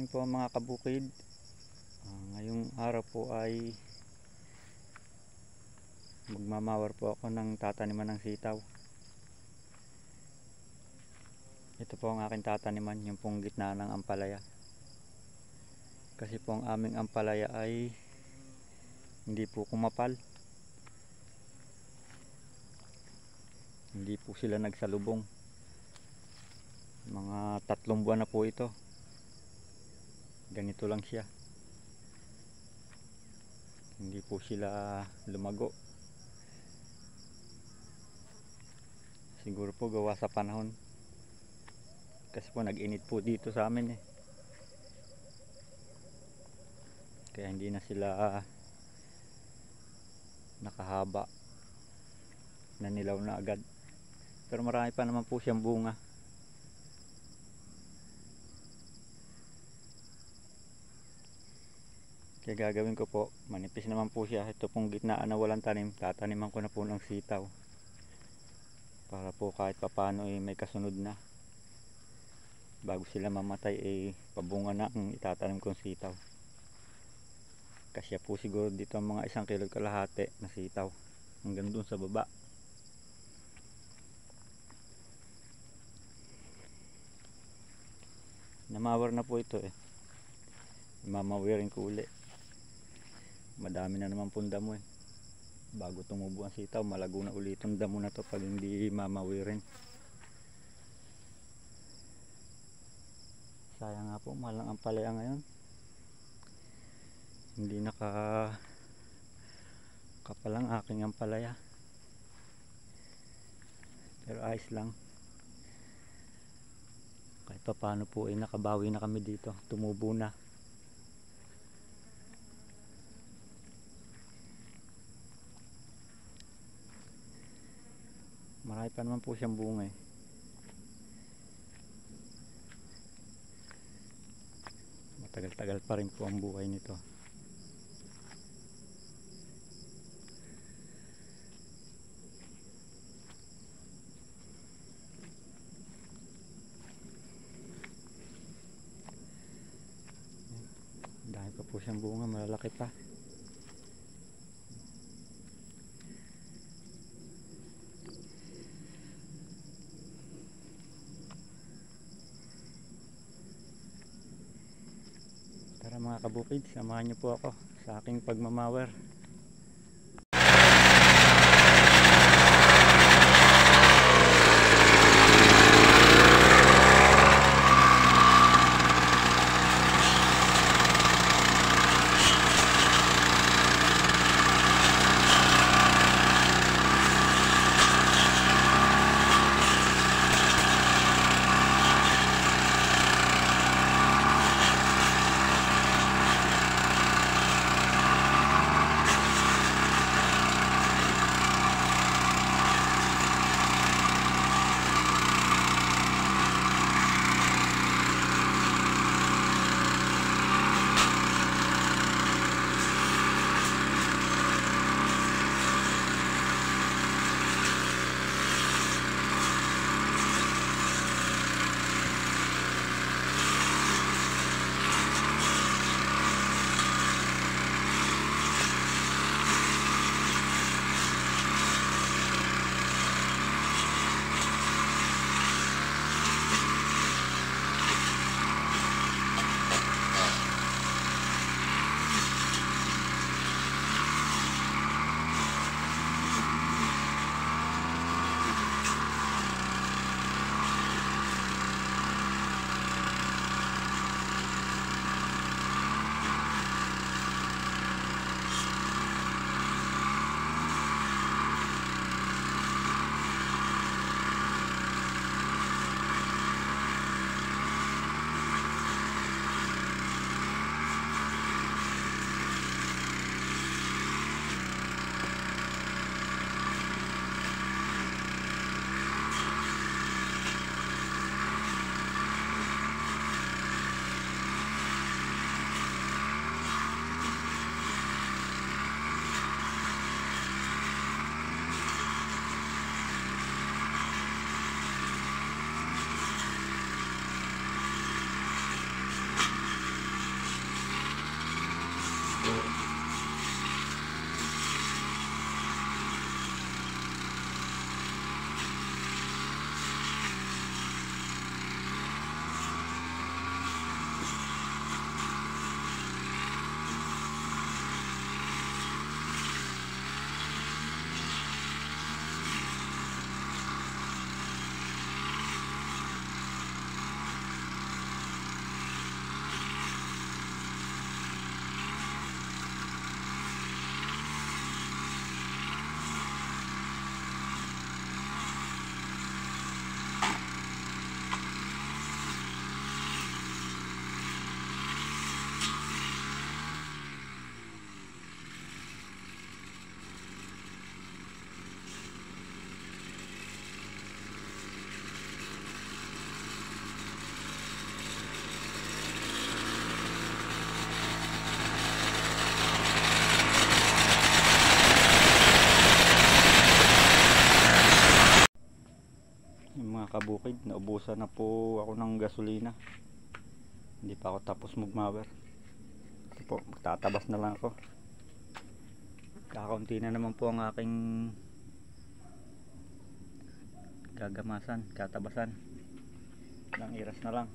hapon po mga kabukid. Ngayong araw po ay magmamawar po ako ng tataniman ng sitaw. Ito po ang aking tataniman, yung pong gitna ng ampalaya. Kasi po ang aming ampalaya ay hindi po kumapal. Hindi po sila nagsalubong. Mga 3 buwan na po ito. Ganito lang siya. Hindi po sila lumago. Siguro po gawa sa panahon. Kasi po nag-init po dito sa amin eh. Kaya hindi na sila nakahaba. Nanilaw na agad. Pero marami pa naman po siyang bunga. Kaya gagawin ko po, manipis naman po siya. Ito pong gitnaan na walang tanim, tataniman ko na po ng sitaw. Para po kahit papano may kasunod na. Bago sila mamatay pabunga na ang itatanim kong sitaw. Kasya po siguro dito ang mga 1,5 kilo na sitaw. Hanggang dun sa baba. Namawar na po ito eh. Mamawirin ko uli. Madami na naman pong damo eh. Bago tumubo ang sitaw, malago na ulit ang damo na to pag hindi mamawirin. Sayang nga po, mahal ang ampalaya ngayon. Hindi kapalang aking ampalaya. Pero ayos lang. Kahit pa paano po nakabawi na kami dito. Tumubo na. Marami pa naman po siyang bunga eh. Matagal-tagal pa rin po ang buhay nito. Dahil pa po siyang bunga, malalaki pa. Tara mga kabukid, samahan niyo po ako sa aking pagmamawer. Mga kabukid, naubusan na po ako ng gasolina. Hindi pa ako tapos magmawer. Ito po, magtatabas na lang ako. Kakaunti na naman po ang aking gagamasan, katabasan. Ilang iras na lang.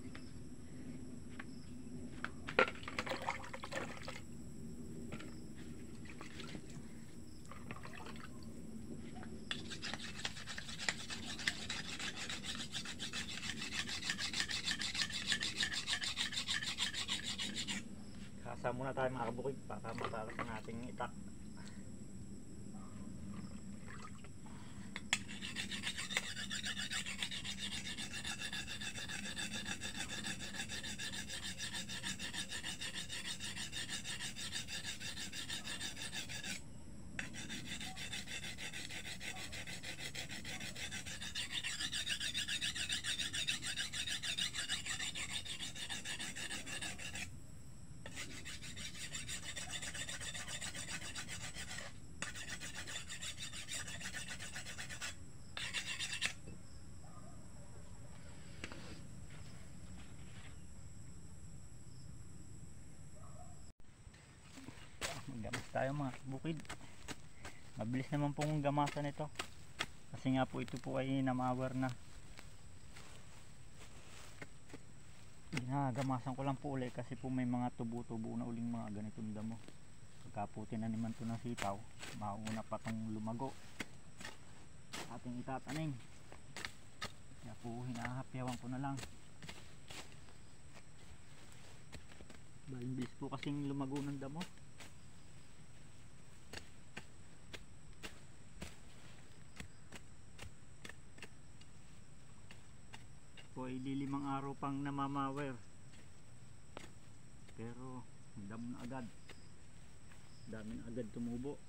Kasa muna tayo mga kabukid para matalas ang ating itak. Maggamas tayo mga bukid. Mabilis naman pong gamasan ito kasi nga po ito po ay namawar na. Ginagamasan ko lang po ulit kasi po may mga tubo-tubo na uling mga ganitong damo. Pagka po tinaniman to ng sitaw, mauna pa tong lumago ating itatanim. Kaya po hinahapyawan ko na lang. Bilis po kasing lumago ng damo. Po ay lilimang araw pang namamawer, pero damo na agad, dami na agad tumubo.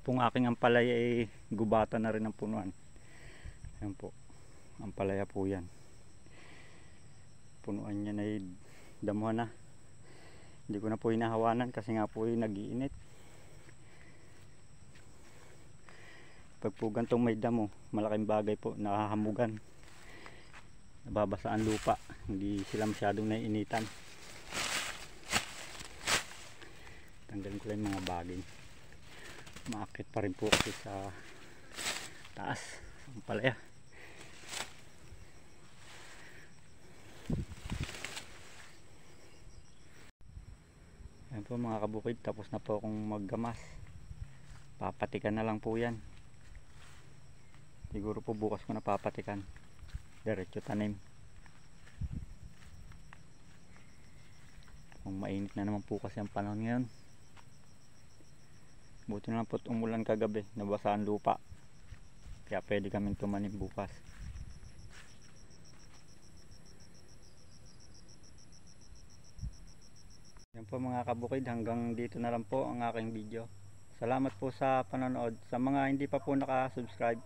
Kung aking ampalaya ay gubatan na rin ang punuan. Ayan po, ampalaya po yan. Punuan niya na ay damuhan na. Hindi ko na po hinahawanan kasi nga po ay nag-iinit. Pag po gantong may damo, malaking bagay po, nakahamugan, nababasa ang lupa, hindi sila masyadong naiinitan. Tanggalin ko lang yung mga bagay. Maakit pa rin po kasi sa taas ang palaya. Ayan po mga kabukid, tapos na po akong maggamas. Papatikan na lang po yan. Siguro po bukas ko na papatikan. Diretso tanim. Kung mainit na naman po kasi ang panahon ngayon. Buti na lang po umulan kagabi, nabasa ang lupa. Kaya pwede kami tumanim bukas. Yan po mga kabukid, hanggang dito na lang po ang aking video. Salamat po sa panonood. Sa mga hindi pa po naka-subscribe,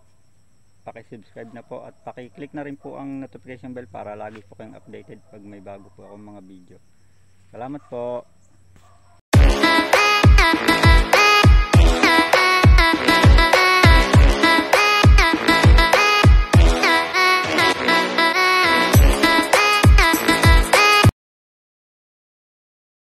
paki-subscribe na po at paki-click na rin po ang notification bell para lagi po kayong updated pag may bago po akong mga video. Salamat po.